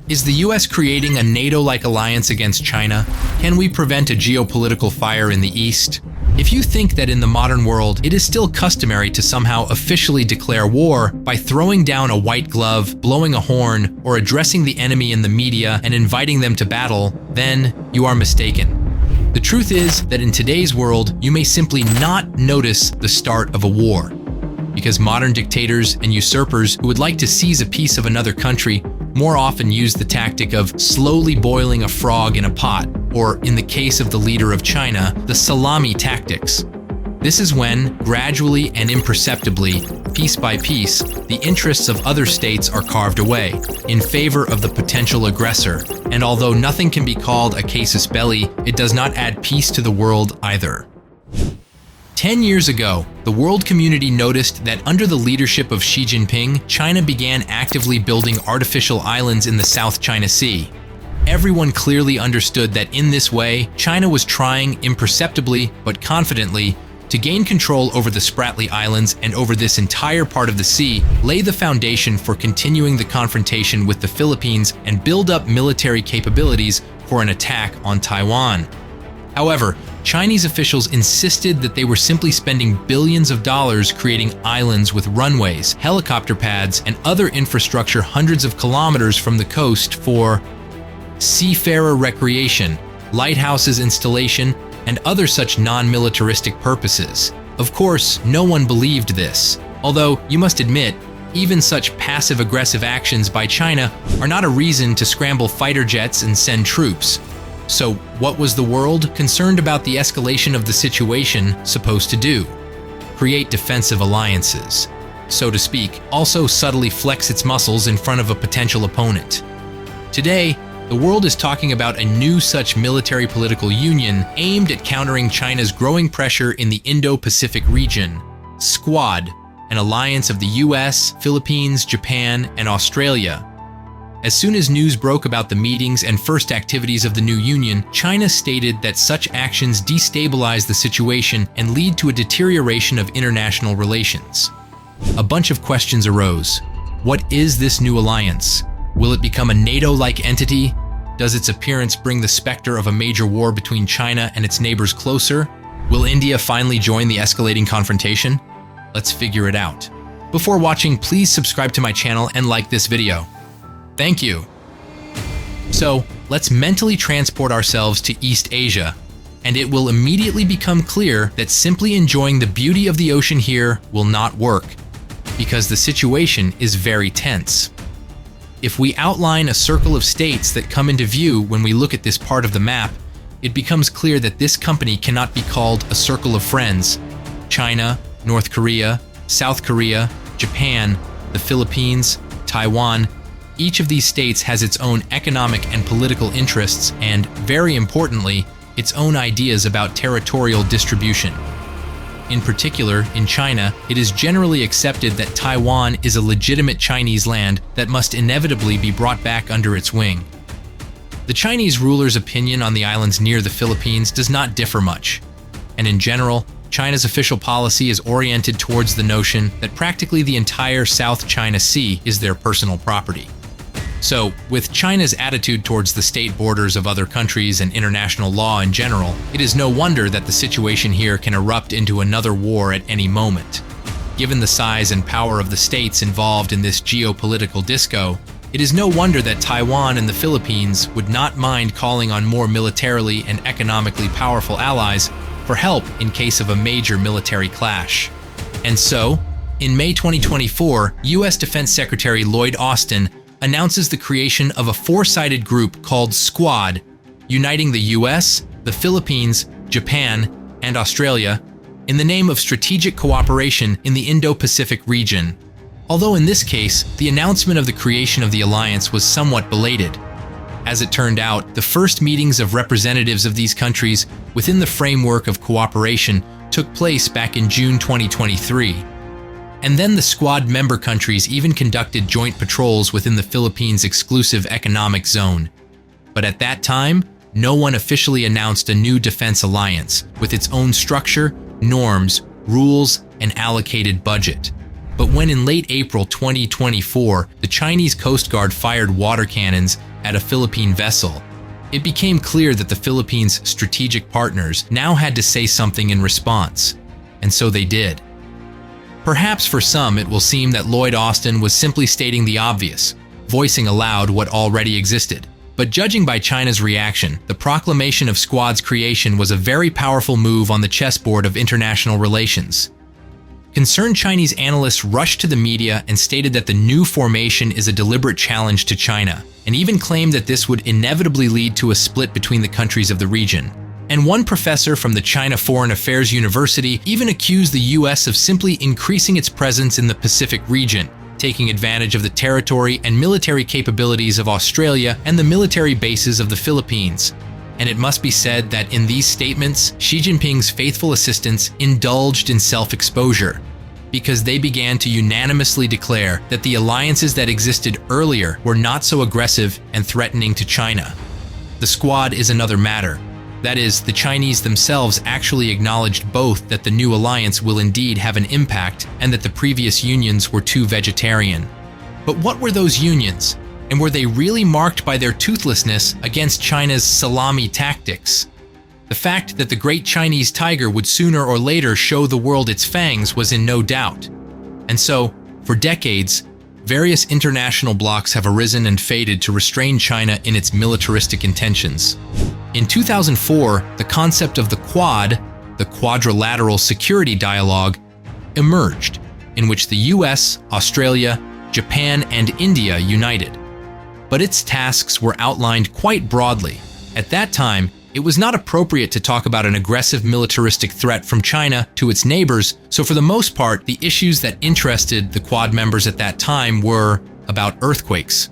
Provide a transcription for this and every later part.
Is the US creating a NATO-like alliance against China? Can we prevent a geopolitical fire in the East? If you think that in the modern world it is still customary to somehow officially declare war by throwing down a white glove, blowing a horn, or addressing the enemy in the media and inviting them to battle, then you are mistaken. The truth is that in today's world, you may simply not notice the start of a war. Because modern dictators and usurpers who would like to seize a piece of another country more often use the tactic of slowly boiling a frog in a pot, or in the case of the leader of China, the salami tactics. This is when, gradually and imperceptibly, piece by piece, the interests of other states are carved away, in favor of the potential aggressor, and although nothing can be called a casus belli, it does not add peace to the world either. 10 years ago, the world community noticed that under the leadership of Xi Jinping, China began actively building artificial islands in the South China Sea. Everyone clearly understood that in this way, China was trying imperceptibly but confidently to gain control over the Spratly Islands and over this entire part of the sea, lay the foundation for continuing the confrontation with the Philippines and build up military capabilities for an attack on Taiwan. However, Chinese officials insisted that they were simply spending billions of dollars creating islands with runways, helicopter pads, and other infrastructure hundreds of kilometers from the coast for seafarer recreation, lighthouses installation, and other such non-militaristic purposes. Of course, no one believed this, although you must admit, even such passive-aggressive actions by China are not a reason to scramble fighter jets and send troops. So what was the world, concerned about the escalation of the situation, supposed to do? Create defensive alliances, so to speak, also subtly flex its muscles in front of a potential opponent. Today, the world is talking about a new such military-political union aimed at countering China's growing pressure in the Indo-Pacific region, Squad, an alliance of the US, Philippines, Japan, and Australia. As soon as news broke about the meetings and first activities of the new union, China stated that such actions destabilize the situation and lead to a deterioration of international relations. A bunch of questions arose. What is this new alliance? Will it become a NATO-like entity? Does its appearance bring the specter of a major war between China and its neighbors closer? Will India finally join the escalating confrontation? Let's figure it out. Before watching, please subscribe to my channel and like this video. Thank you. So, let's mentally transport ourselves to East Asia, and it will immediately become clear that simply enjoying the beauty of the ocean here will not work, because the situation is very tense. If we outline a circle of states that come into view when we look at this part of the map, it becomes clear that this company cannot be called a circle of friends. China, North Korea, South Korea, Japan, the Philippines, Taiwan, each of these states has its own economic and political interests and, very importantly, its own ideas about territorial distribution. In particular, in China, it is generally accepted that Taiwan is a legitimate Chinese land that must inevitably be brought back under its wing. The Chinese ruler's opinion on the islands near the Philippines does not differ much, and in general, China's official policy is oriented towards the notion that practically the entire South China Sea is their personal property. So, with China's attitude towards the state borders of other countries and international law in general, it is no wonder that the situation here can erupt into another war at any moment. Given the size and power of the states involved in this geopolitical disco, it is no wonder that Taiwan and the Philippines would not mind calling on more militarily and economically powerful allies for help in case of a major military clash. And so, in May 2024, US Defense Secretary Lloyd Austin announces the creation of a four-sided group called Squad, uniting the US, the Philippines, Japan, and Australia in the name of strategic cooperation in the Indo-Pacific region. Although in this case, the announcement of the creation of the alliance was somewhat belated. As it turned out, the first meetings of representatives of these countries within the framework of cooperation took place back in June 2023. And then the Squad member countries even conducted joint patrols within the Philippines' exclusive economic zone. But at that time, no one officially announced a new defense alliance with its own structure, norms, rules, and allocated budget. But when in late April 2024, the Chinese Coast Guard fired water cannons at a Philippine vessel, it became clear that the Philippines' strategic partners now had to say something in response, and so they did. Perhaps for some it will seem that Lloyd Austin was simply stating the obvious, voicing aloud what already existed. But judging by China's reaction, the proclamation of Squad's creation was a very powerful move on the chessboard of international relations. Concerned Chinese analysts rushed to the media and stated that the new formation is a deliberate challenge to China, and even claimed that this would inevitably lead to a split between the countries of the region. And one professor from the China Foreign Affairs University even accused the US of simply increasing its presence in the Pacific region, taking advantage of the territory and military capabilities of Australia and the military bases of the Philippines. And it must be said that in these statements, Xi Jinping's faithful assistants indulged in self-exposure, because they began to unanimously declare that the alliances that existed earlier were not so aggressive and threatening to China. The Squad is another matter. That is, the Chinese themselves actually acknowledged both that the new alliance will indeed have an impact and that the previous unions were too vegetarian. But what were those unions? And were they really marked by their toothlessness against China's salami tactics? The fact that the great Chinese tiger would sooner or later show the world its fangs was in no doubt. And so, for decades, various international blocs have arisen and faded to restrain China in its militaristic intentions. In 2004, the concept of the Quad, the Quadrilateral Security Dialogue, emerged, in which the US, Australia, Japan, and India united. But its tasks were outlined quite broadly. At that time, it was not appropriate to talk about an aggressive militaristic threat from China to its neighbors, so for the most part, the issues that interested the Quad members at that time were about earthquakes.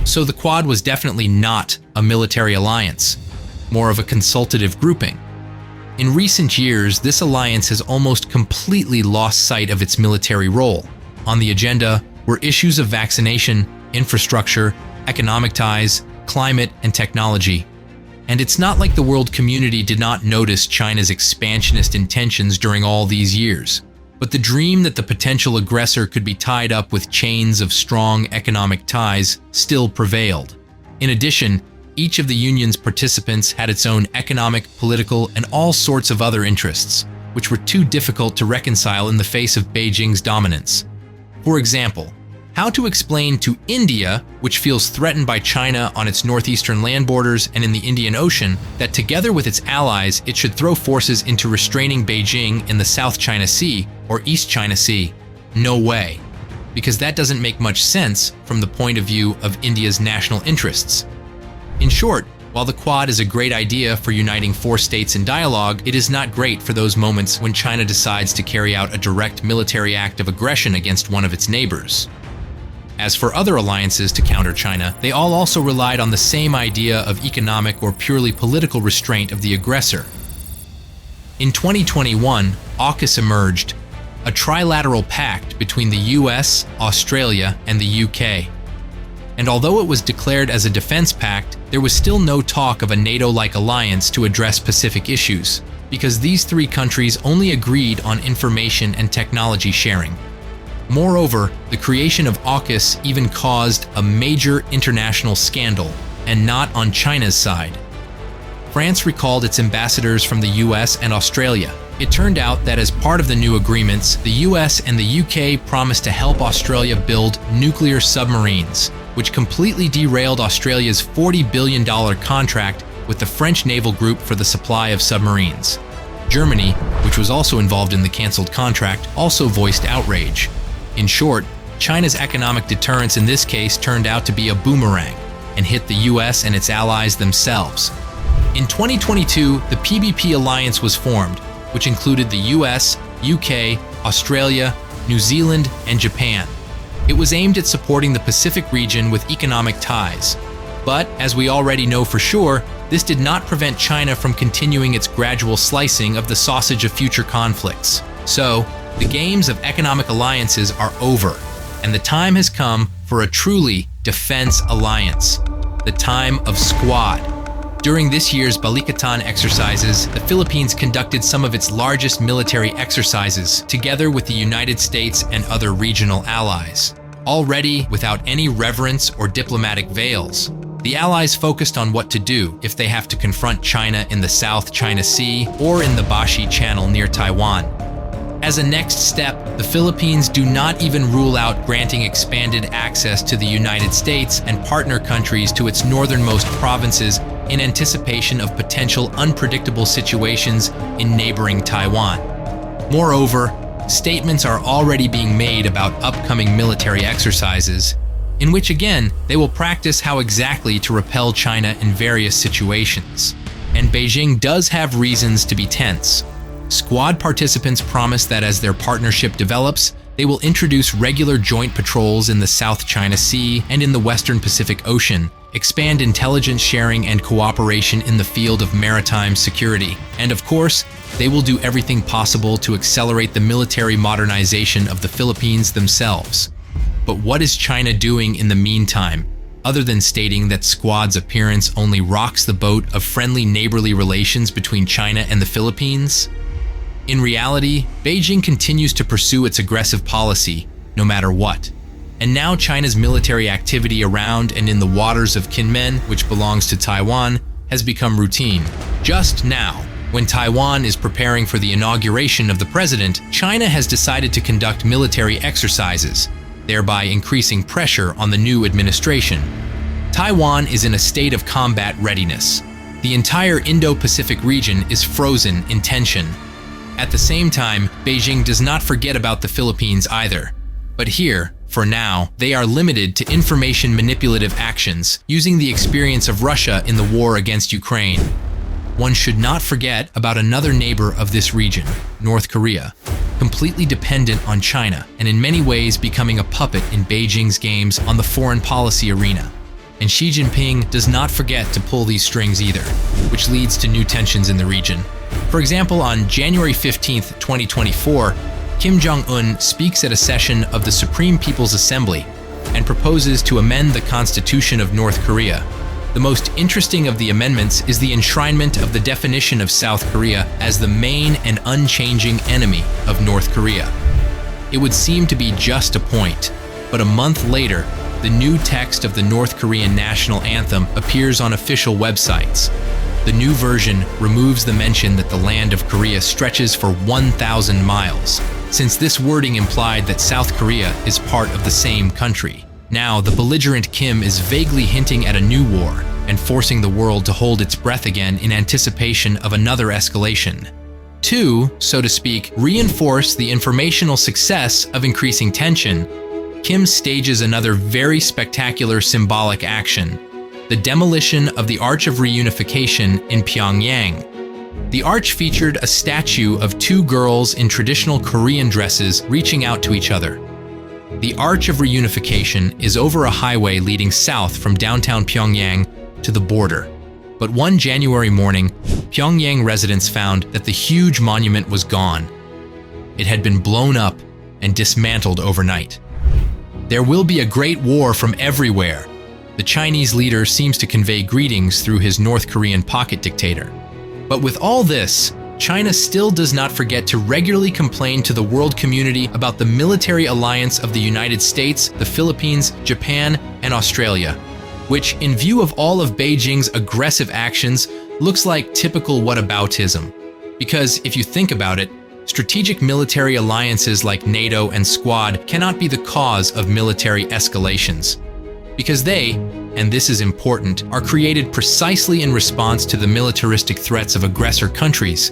So the Quad was definitely not a military alliance, more of a consultative grouping. In recent years, this alliance has almost completely lost sight of its military role. On the agenda were issues of vaccination, infrastructure, economic ties, climate, and technology. And it's not like the world community did not notice China's expansionist intentions during all these years. But the dream that the potential aggressor could be tied up with chains of strong economic ties still prevailed. In addition, each of the union's participants had its own economic, political, and all sorts of other interests, which were too difficult to reconcile in the face of Beijing's dominance. For example, how to explain to India, which feels threatened by China on its northeastern land borders and in the Indian Ocean, that together with its allies, it should throw forces into restraining Beijing in the South China Sea or East China Sea? No way, because that doesn't make much sense from the point of view of India's national interests. In short, while the Quad is a great idea for uniting four states in dialogue, it is not great for those moments when China decides to carry out a direct military act of aggression against one of its neighbors. As for other alliances to counter China, they all also relied on the same idea of economic or purely political restraint of the aggressor. In 2021, AUKUS emerged, a trilateral pact between the US, Australia, and the UK. And although it was declared as a defense pact, there was still no talk of a NATO-like alliance to address Pacific issues, because these three countries only agreed on information and technology sharing. Moreover, the creation of AUKUS even caused a major international scandal, and not on China's side. France recalled its ambassadors from the US and Australia. It turned out that as part of the new agreements, the US and the UK promised to help Australia build nuclear submarines, which completely derailed Australia's $40 billion contract with the French naval group for the supply of submarines. Germany, which was also involved in the cancelled contract, also voiced outrage. In short, China's economic deterrence in this case turned out to be a boomerang and hit the US and its allies themselves. In 2022, the PBP alliance was formed, which included the US, UK, Australia, New Zealand, and Japan. It was aimed at supporting the Pacific region with economic ties. But, as we already know for sure, this did not prevent China from continuing its gradual slicing of the sausage of future conflicts. So, the games of economic alliances are over, and the time has come for a truly defense alliance, the time of Squad. During this year's Balikatan exercises, the Philippines conducted some of its largest military exercises, together with the United States and other regional allies. Already, without any reverence or diplomatic veils, the Allies focused on what to do if they have to confront China in the South China Sea or in the Bashi Channel near Taiwan. As a next step, the Philippines do not even rule out granting expanded access to the United States and partner countries to its northernmost provinces in anticipation of potential unpredictable situations in neighboring Taiwan. Moreover, statements are already being made about upcoming military exercises, in which again, they will practice how exactly to repel China in various situations. And Beijing does have reasons to be tense. Squad participants promise that as their partnership develops, they will introduce regular joint patrols in the South China Sea and in the Western Pacific Ocean, expand intelligence sharing and cooperation in the field of maritime security, and of course, they will do everything possible to accelerate the military modernization of the Philippines themselves. But what is China doing in the meantime, other than stating that Squad's appearance only rocks the boat of friendly neighborly relations between China and the Philippines? In reality, Beijing continues to pursue its aggressive policy, no matter what. And now China's military activity around and in the waters of Kinmen, which belongs to Taiwan, has become routine. Just now, when Taiwan is preparing for the inauguration of the president, China has decided to conduct military exercises, thereby increasing pressure on the new administration. Taiwan is in a state of combat readiness. The entire Indo-Pacific region is frozen in tension. At the same time, Beijing does not forget about the Philippines either. But here, for now, they are limited to information manipulative actions, using the experience of Russia in the war against Ukraine. One should not forget about another neighbor of this region, North Korea, completely dependent on China and in many ways becoming a puppet in Beijing's games on the foreign policy arena. And Xi Jinping does not forget to pull these strings either, which leads to new tensions in the region. For example, on January 15, 2024, Kim Jong-un speaks at a session of the Supreme People's Assembly and proposes to amend the Constitution of North Korea. The most interesting of the amendments is the enshrinement of the definition of South Korea as the main and unchanging enemy of North Korea. It would seem to be just a point, but a month later, the new text of the North Korean national anthem appears on official websites. The new version removes the mention that the land of Korea stretches for 1,000 miles, since this wording implied that South Korea is part of the same country. Now, the belligerent Kim is vaguely hinting at a new war and forcing the world to hold its breath again in anticipation of another escalation. To, so to speak, reinforce the informational success of increasing tension, Kim stages another very spectacular symbolic action: the demolition of the Arch of Reunification in Pyongyang. The arch featured a statue of two girls in traditional Korean dresses reaching out to each other. The Arch of Reunification is over a highway leading south from downtown Pyongyang to the border. But one January morning, Pyongyang residents found that the huge monument was gone. It had been blown up and dismantled overnight. There will be a great war from everywhere. The Chinese leader seems to convey greetings through his North Korean pocket dictator. But with all this, China still does not forget to regularly complain to the world community about the military alliance of the United States, the Philippines, Japan, and Australia, which, in view of all of Beijing's aggressive actions, looks like typical whataboutism. Because if you think about it, strategic military alliances like NATO and Squad cannot be the cause of military escalations. Because they, and this is important, are created precisely in response to the militaristic threats of aggressor countries.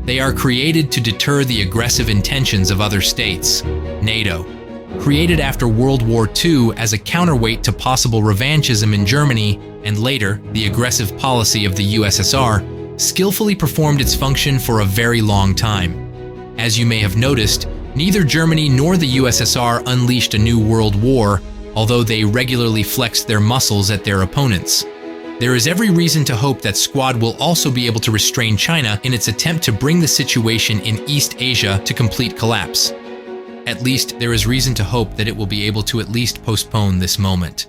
They are created to deter the aggressive intentions of other states. NATO, created after World War II as a counterweight to possible revanchism in Germany, and later the aggressive policy of the USSR, skillfully performed its function for a very long time. As you may have noticed, neither Germany nor the USSR unleashed a new world war, although they regularly flexed their muscles at their opponents. There is every reason to hope that Squad will also be able to restrain China in its attempt to bring the situation in East Asia to complete collapse. At least, there is reason to hope that it will be able to at least postpone this moment.